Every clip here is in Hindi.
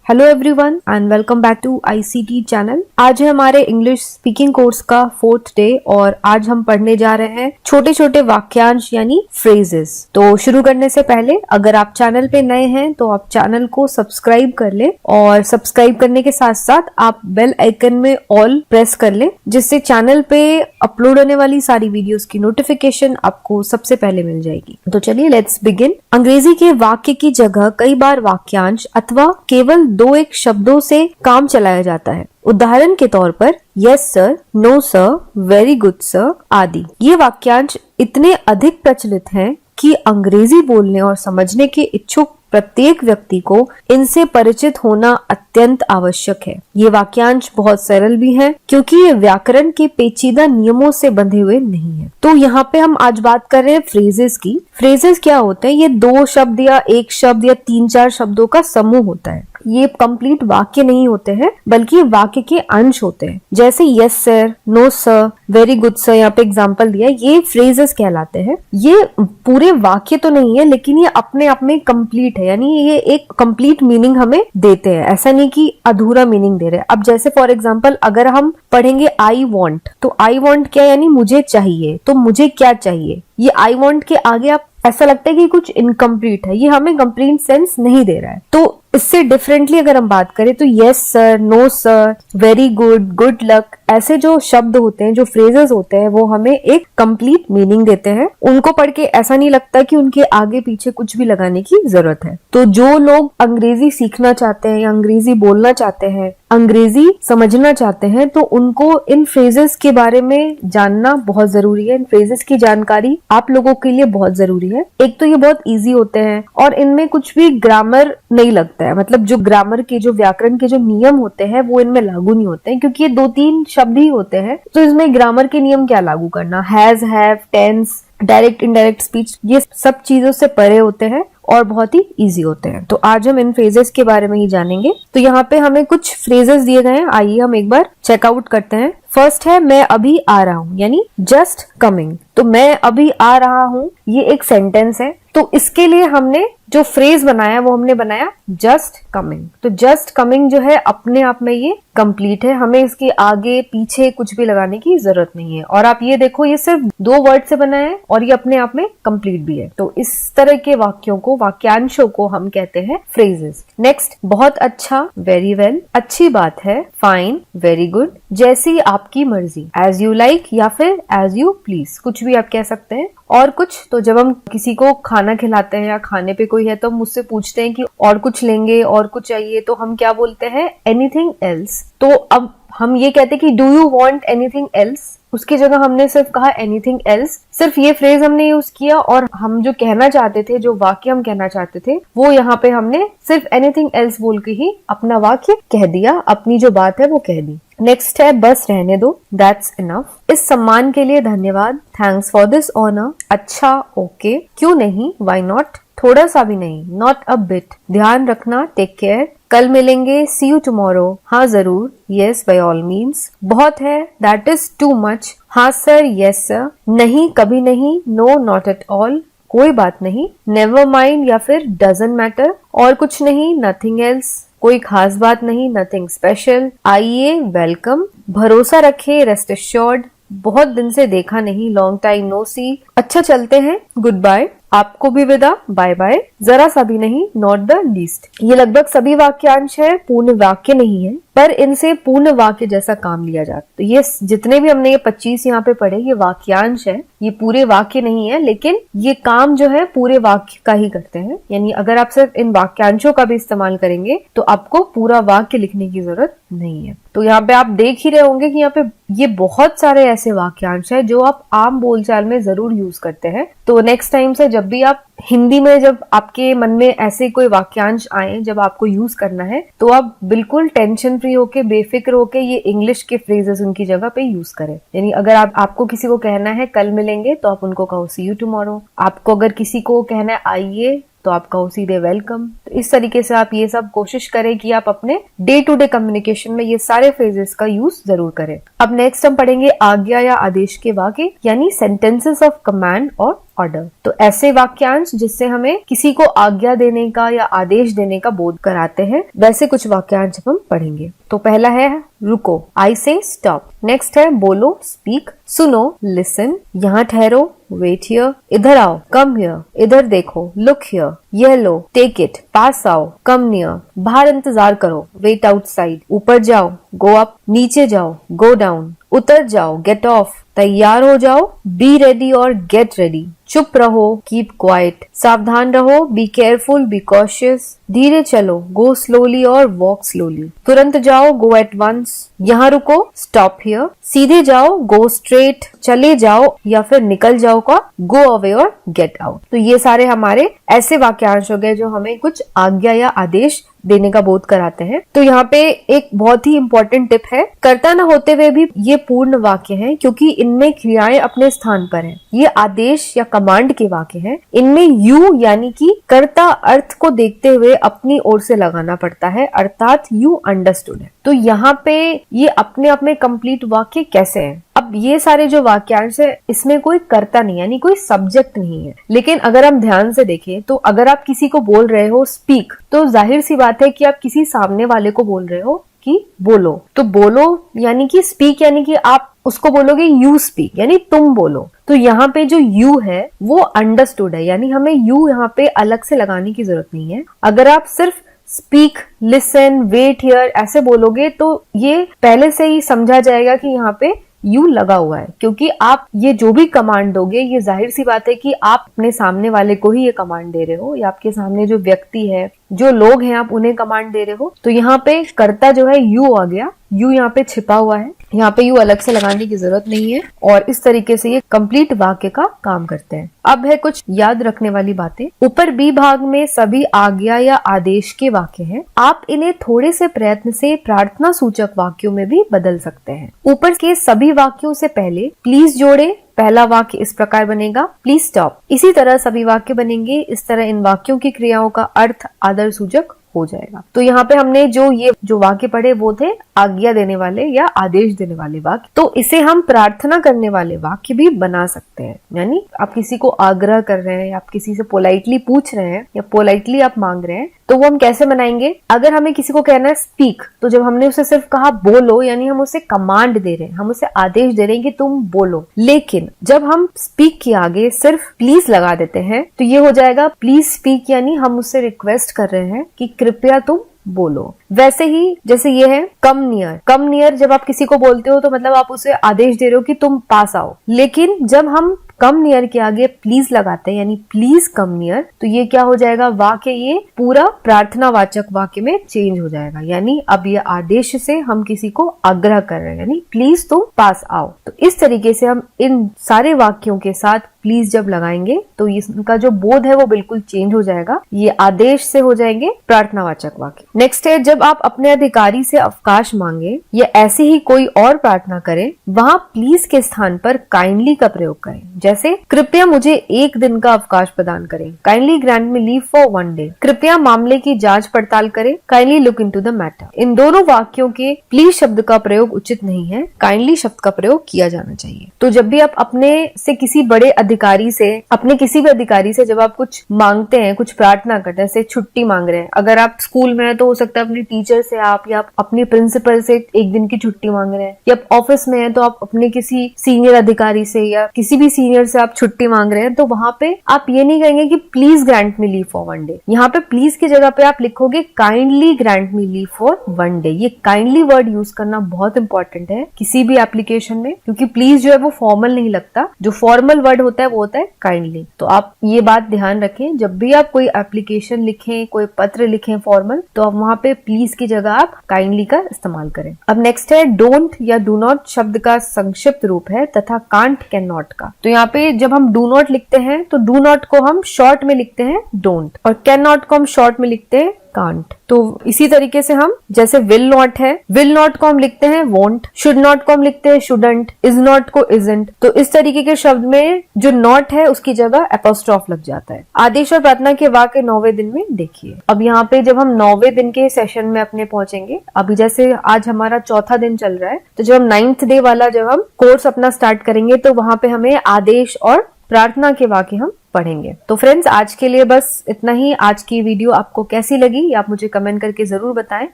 Hello everyone and welcome back to ICT channel. आज है हमारे इंग्लिश स्पीकिंग कोर्स का 4th डे और आज हम पढ़ने जा रहे हैं छोटे छोटे वाक्यांश यानी फ्रेजेस। तो शुरू करने से पहले अगर आप चैनल पे नए हैं तो आप चैनल को सब्सक्राइब कर ले और सब्सक्राइब करने के साथ साथ आप बेल आइकन में ऑल प्रेस कर ले, जिससे चैनल पे अपलोड होने वाली सारी वीडियोस की नोटिफिकेशन आपको सबसे पहले मिल जाएगी। तो चलिए लेट्स बिगिन। अंग्रेजी के वाक्य की जगह कई बार वाक्यांश अथवा केवल दो एक शब्दों से काम चलाया जाता है। उदाहरण के तौर पर yes sir, no sir, very good sir आदि। ये वाक्यांश इतने अधिक प्रचलित हैं कि अंग्रेजी बोलने और समझने के इच्छुक प्रत्येक व्यक्ति को इनसे परिचित होना अत्यंत आवश्यक है। ये वाक्यांश बहुत सरल भी हैं क्योंकि ये व्याकरण के पेचीदा नियमों से बंधे हुए नहीं है। तो यहाँ पे हम आज बात कर रहे हैं फ्रेजेस की। फ्रेजेस क्या होते हैं? ये दो शब्द या एक शब्द या 3-4 शब्दों का समूह होता है। ये कंप्लीट वाक्य नहीं होते हैं बल्कि वाक्य के अंश होते हैं। जैसे yes sir, no sir, very good sir, यहाँ पे एग्जांपल दिया है, ये फ्रेजेस कहलाते हैं। ये पूरे वाक्य तो नहीं है लेकिन ये अपने आप में कंप्लीट है, यानी ये एक कंप्लीट मीनिंग हमें देते हैं। ऐसा नहीं कि अधूरा मीनिंग दे रहे हैं। अब जैसे फॉर एग्जाम्पल अगर हम पढ़ेंगे आई वॉन्ट, तो आई वॉन्ट क्या यानी मुझे चाहिए। तो मुझे क्या चाहिए, ये आई वॉन्ट के आगे आप ऐसा लगता है कि कुछ इनकम्प्लीट है, ये हमें कंप्लीट सेंस नहीं दे रहा है। तो इससे डिफरेंटली अगर हम बात करें तो yes sir, no sir, very good, good luck, ऐसे जो शब्द होते हैं, जो फ्रेजेस होते हैं, वो हमें एक कंप्लीट मीनिंग देते हैं। उनको पढ़ के ऐसा नहीं लगता कि उनके आगे पीछे कुछ भी लगाने की जरूरत है। तो जो लोग अंग्रेजी सीखना चाहते हैं या अंग्रेजी बोलना चाहते हैं, अंग्रेजी समझना चाहते हैं, तो उनको इन फ्रेजेस के बारे में जानना बहुत जरूरी है। इन फ्रेजेस की जानकारी आप लोगों के लिए बहुत जरूरी है। एक तो ये बहुत इजी होते हैं और इनमें कुछ भी ग्रामर नहीं लगता है, मतलब जो ग्रामर के, जो व्याकरण के जो नियम होते हैं वो इनमें लागू नहीं होते हैं क्योंकि ये 2-3 शब्द ही होते हैं। तो इसमें ग्रामर के नियम क्या लागू करना, has, have, tense, direct indirect speech, ये सब चीजों से परे होते हैं और बहुत ही इजी होते हैं। तो आज हम इन फ्रेजेस के बारे में ही जानेंगे। तो यहाँ पे हमें कुछ फ्रेजेस दिए गए हैं, आइए हम एक बार चेकआउट करते हैं। फर्स्ट है मैं अभी आ रहा हूँ, यानी जस्ट कमिंग। तो मैं अभी आ रहा हूँ ये एक सेंटेंस है, तो इसके लिए हमने जो फ्रेज बनाया वो हमने बनाया जस्ट कमिंग। तो जस्ट कमिंग जो है अपने आप में ये कंप्लीट है, हमें इसके आगे पीछे कुछ भी लगाने की जरूरत नहीं है। और आप ये देखो ये सिर्फ 2 वर्ड से बना है और ये अपने आप में कंप्लीट भी है। तो इस तरह के वाक्यों को, वाक्यांशों को हम कहते हैं फ्रेजेस। नेक्स्ट, बहुत अच्छा, वेरी वेल, अच्छी बात है, फाइन, वेरी गुड, जैसी आपकी मर्जी, एज यू लाइक या फिर एज यू प्लीज, कुछ भी आप कह सकते हैं। और कुछ, तो जब हम किसी को खाना खिलाते हैं या खाने पे कोई है तो हम मुझसे पूछते हैं कि और कुछ लेंगे, और कुछ चाहिए, तो हम क्या बोलते हैं, एनीथिंग एल्स। तो अब हम ये कहते हैं कि do you want anything else, उसकी जगह हमने सिर्फ कहा एनीथिंग एल्स। सिर्फ ये फ्रेज हमने यूज किया और हम जो कहना चाहते थे, जो वाक्य हम कहना चाहते थे, वो यहाँ पे हमने सिर्फ एनीथिंग एल्स बोल के ही अपना वाक्य कह दिया, अपनी जो बात है वो कह दी। नेक्स्ट है बस रहने दो, दैट्स इनफ, इस सम्मान के लिए धन्यवाद, थैंक्स फॉर दिस ऑनर, अच्छा, ओके, क्यों नहीं, व्हाई नॉट, थोड़ा सा भी नहीं, नॉट अ बिट, ध्यान रखना, टेक केयर, कल मिलेंगे, सी यू टुमारो, हाँ जरूर, यस बाय ऑल मीन्स, बहुत है, दैट इज टू मच, हाँ सर, यस सर, नहीं कभी नहीं, नो नॉट एट ऑल, कोई बात नहीं, नेवर माइंड या फिर डजंट मैटर, और कुछ नहीं, नथिंग एल्स, कोई खास बात नहीं, नथिंग स्पेशल, आइए, वेलकम, भरोसा रखे, रेस्ट एश्योर्ड, बहुत दिन से देखा नहीं, लॉन्ग टाइम नो सी, अच्छा चलते हैं, गुड बाय, आपको भी विदा, बाय बाय, जरा सा भी नहीं, नॉट द लीस्ट। ये लगभग सभी वाक्यांश है, पूर्ण वाक्य नहीं है, पर इनसे पूर्ण वाक्य जैसा काम लिया जाता है। तो ये जितने भी हमने ये 25 यहाँ पे पढ़े, ये वाक्यांश है, ये पूरे वाक्य नहीं है, लेकिन ये काम जो है पूरे वाक्य का ही करते हैं। यानी अगर आप सिर्फ इन वाक्यांशों का भी इस्तेमाल करेंगे तो आपको पूरा वाक्य लिखने की जरूरत नहीं है। तो यहाँ पे आप देख ही रहे होंगे कि यहाँ पे ये बहुत सारे ऐसे वाक्यांश है जो आप आम बोलचाल में जरूर यूज करते हैं। तो नेक्स्ट टाइम से जब भी आप हिंदी में, जब आपके मन में ऐसे कोई वाक्यांश आए जब आपको यूज करना है, तो आप बिल्कुल टेंशन फ्री होके, बेफिक्र होके ये इंग्लिश के फ्रेजेस उनकी जगह पे यूज करें। यानी अगर आपको किसी को कहना है कल मिलेंगे तो आप उनको कहो सी यू टुमारो। आपको अगर किसी को कहना है आइए तो आप कहो सीधे वेलकम। तो इस तरीके से आप ये सब कोशिश करें कि आप अपने डे टू डे कम्युनिकेशन में ये सारे फ्रेजेस का यूज जरूर करें। अब नेक्स्ट हम पढ़ेंगे आज्ञा या आदेश के वाक्य, यानी सेंटेंसेस ऑफ कमांड और ऑर्डर। तो ऐसे वाक्यांश जिससे हमें किसी को आज्ञा देने का या आदेश देने का बोध कराते हैं, वैसे कुछ वाक्यांश हम पढ़ेंगे। तो पहला है रुको, आई से स्टॉप। नेक्स्ट है बोलो, स्पीक। सुनो, लिसन। यहाँ ठहरो, वेट हियर। इधर आओ, कम हियर। इधर देखो, लुक हियर। यह लो, टेक इट। पास आओ, कम नियर। बाहर इंतजार करो, वेट आउटसाइड। ऊपर जाओ, गो अप। नीचे जाओ, गो डाउन। उतर जाओ, गेट ऑफ। तैयार हो जाओ, बी रेडी और गेट रेडी। चुप रहो, कीप क्वाइट। सावधान रहो, बी केयरफुल, बी कॉशियस। धीरे चलो, गो स्लोली और वॉक स्लोली। तुरंत जाओ, गो एट वंस। यहाँ रुको, स्टॉप हियर। सीधे जाओ, गो स्ट्रेट। चले जाओ या फिर निकल जाओ का गो अवे और गेट आउट। तो ये सारे हमारे ऐसे वाक्यांश हो गए जो हमें कुछ आज्ञा या आदेश देने का बोध कराते हैं। तो यहाँ पे एक बहुत ही इंपॉर्टेंट टिप है, कर्ता न होते हुए भी ये पूर्ण वाक्य हैं, क्योंकि इनमें क्रियाएं अपने स्थान पर हैं। ये आदेश या कमांड के वाक्य हैं। इनमें यू यानी कि कर्ता अर्थ को देखते हुए अपनी ओर से लगाना पड़ता है, अर्थात यू अंडरस्टूड है। तो यहाँ पे ये अपने आप में कंप्लीट वाक्य कैसे है? अब ये सारे जो वाक्यांश है इसमें कोई कर्ता नहीं यानी कोई सब्जेक्ट नहीं है। लेकिन अगर हम ध्यान से देखें तो अगर आप किसी को बोल रहे हो स्पीक, तो जाहिर सी बात है कि आप किसी सामने वाले को बोल रहे हो कि बोलो। तो बोलो यानी कि स्पीक यानी कि आप उसको बोलोगे यू स्पीक यानी तुम बोलो। तो यहाँ पे जो यू है वो अंडरस्टूड है, यानी हमें यू यहाँ पे अलग से लगाने की जरूरत नहीं है। अगर आप सिर्फ स्पीक, लिसन, वेट हियर ऐसे बोलोगे तो ये पहले से ही समझा जाएगा कि यहाँ पे यू लगा हुआ है, क्योंकि आप ये जो भी कमांड दोगे ये जाहिर सी बात है कि आप अपने सामने वाले को ही ये कमांड दे रहे हो, या आपके सामने जो व्यक्ति है, जो लोग हैं, आप उन्हें कमांड दे रहे हो। तो यहाँ पे कर्ता जो है यू आ गया, यू यहाँ पे छिपा हुआ है, यहाँ पे यू अलग से लगाने की जरूरत नहीं है और इस तरीके से ये कंप्लीट वाक्य का काम करते हैं। अब है कुछ याद रखने वाली बातें। ऊपर बी भाग में सभी आज्ञा या आदेश के वाक्य हैं। आप इन्हें थोड़े से प्रयत्न से प्रार्थना सूचक वाक्यों में भी बदल सकते हैं। ऊपर के सभी वाक्यों से पहले प्लीज जोड़े। पहला वाक्य इस प्रकार बनेगा, प्लीज स्टॉप। इसी तरह सभी वाक्य बनेंगे। इस तरह इन वाक्यों की क्रियाओं का अर्थ आदर सूचक हो जाएगा। तो यहाँ पे हमने जो वाक्य पढ़े वो थे आज्ञा देने वाले या आदेश देने वाले वाक्य। तो इसे हम प्रार्थना करने वाले वाक्य भी बना सकते हैं, यानी आप किसी को आग्रह कर रहे हैं, आप किसी से पोलाइटली पूछ रहे हैं या पोलाइटली आप मांग रहे हैं, तो वो हम कैसे बनाएंगे? अगर हमें किसी को कहना है स्पीक, तो जब हमने उसे सिर्फ कहा बोलो, यानी हम उसे कमांड दे रहे हैं, हम उसे आदेश दे रहे हैं कि तुम बोलो। लेकिन जब हम स्पीक के आगे सिर्फ प्लीज लगा देते हैं तो ये हो जाएगा प्लीज स्पीक, यानी हम उससे रिक्वेस्ट कर रहे हैं कि कृपया तुम बोलो। वैसे ही जैसे ये है कम नियर। कम नियर जब आप किसी को बोलते हो तो मतलब आप उसे आदेश दे रहे हो कि तुम पास आओ। लेकिन जब हम कम नियर के आगे प्लीज लगाते हैं यानी प्लीज कम नियर, तो ये क्या हो जाएगा? वाक्य ये पूरा प्रार्थनावाचक वाक्य में चेंज हो जाएगा, यानी अब ये आदेश से हम किसी को आग्रह कर रहे हैं, यानी प्लीज तुम पास आओ। तो इस तरीके से हम इन सारे वाक्यों के साथ प्लीज जब लगाएंगे तो इसका जो बोध है वो बिल्कुल चेंज हो जाएगा। ये आदेश से हो जाएंगे प्रार्थनावाचक वाक्य। नेक्स्ट है जब आप अपने अधिकारी से अवकाश मांगे या ऐसे ही कोई और प्रार्थना करें, वहां प्लीज के स्थान पर काइंडली का प्रयोग करें। जैसे कृपया मुझे एक दिन का अवकाश प्रदान करें, kindly grant me leave for one day. कृपया मामले की जांच पड़ताल करें, kindly look into the matter. इन दोनों वाक्यों के प्लीज शब्द का प्रयोग उचित नहीं है, काइंडली शब्द का प्रयोग किया जाना चाहिए। तो जब भी आप अपने से किसी बड़े अधिकारी से, अपने किसी भी अधिकारी से जब आप कुछ मांगते हैं, कुछ प्रार्थना करते हैं, जैसे छुट्टी मांग रहे हैं, अगर आप स्कूल में है तो हो सकता है अपने टीचर से आप या अपने प्रिंसिपल से एक दिन की छुट्टी मांग रहे हैं, या ऑफिस में है तो आप अपने किसी सीनियर अधिकारी से या किसी भी सीनियर से आप छुट्टी मांग रहे हैं, तो वहां पे आप ये नहीं कहेंगे कि please grant me leave for one day. यहाँ पे प्लीज की जगह पे आप लिखोगे kindly grant me leave for one day. ये काइंडली वर्ड यूज करना बहुत इंपॉर्टेंट है किसी भी एप्लीकेशन में, क्योंकि प्लीज जो है वो फॉर्मल नहीं लगता, जो फॉर्मल वर्ड होता है वो होता है काइंडली। तो आप ये बात ध्यान रखें, जब भी आप कोई एप्लीकेशन लिखें, कोई पत्र लिखें फॉर्मल, तो आप वहां पे प्लीज की जगह आप काइंडली का इस्तेमाल करें। अब नेक्स्ट है डोंट या डू नॉट शब्द का संक्षिप्त रूप है तथा कांट कैन नॉट का। तो यहाँ पे जब हम डू नॉट लिखते हैं तो डू नॉट को हम शॉर्ट में लिखते हैं डोंट, और कैन नॉट को हम शॉर्ट में लिखते हैं कांट। तो इसी तरीके से हम जैसे विल नॉट है, विल नॉट को हम लिखते हैं वोंट, शुड नॉट को हम लिखते हैं शुडंट, इज नॉट को इजंट। तो इस तरीके के शब्द में जो नॉट है उसकी जगह एपोस्ट्रॉफ लग जाता है। आदेश और प्रार्थना के वाक्य 9वें दिन में देखिए। अब यहाँ पे जब हम 9वें दिन के सेशन में अपने पहुंचेंगे, अभी जैसे आज हमारा चौथा दिन चल रहा है, तो जब हम 9th डे वाला जब हम कोर्स अपना स्टार्ट करेंगे तो वहां पे हमें आदेश और प्रार्थना के वाक्य हम पढ़ेंगे। तो फ्रेंड्स, आज के लिए बस इतना ही। आज की वीडियो आपको कैसी लगी ये आप मुझे कमेंट करके जरूर बताएं,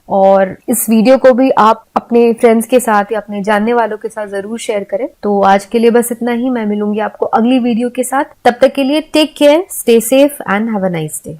और इस वीडियो को भी आप अपने फ्रेंड्स के साथ या अपने जानने वालों के साथ जरूर शेयर करें। तो आज के लिए बस इतना ही। मैं मिलूंगी आपको अगली वीडियो के साथ। तब तक के लिए take care, stay safe and have a nice day.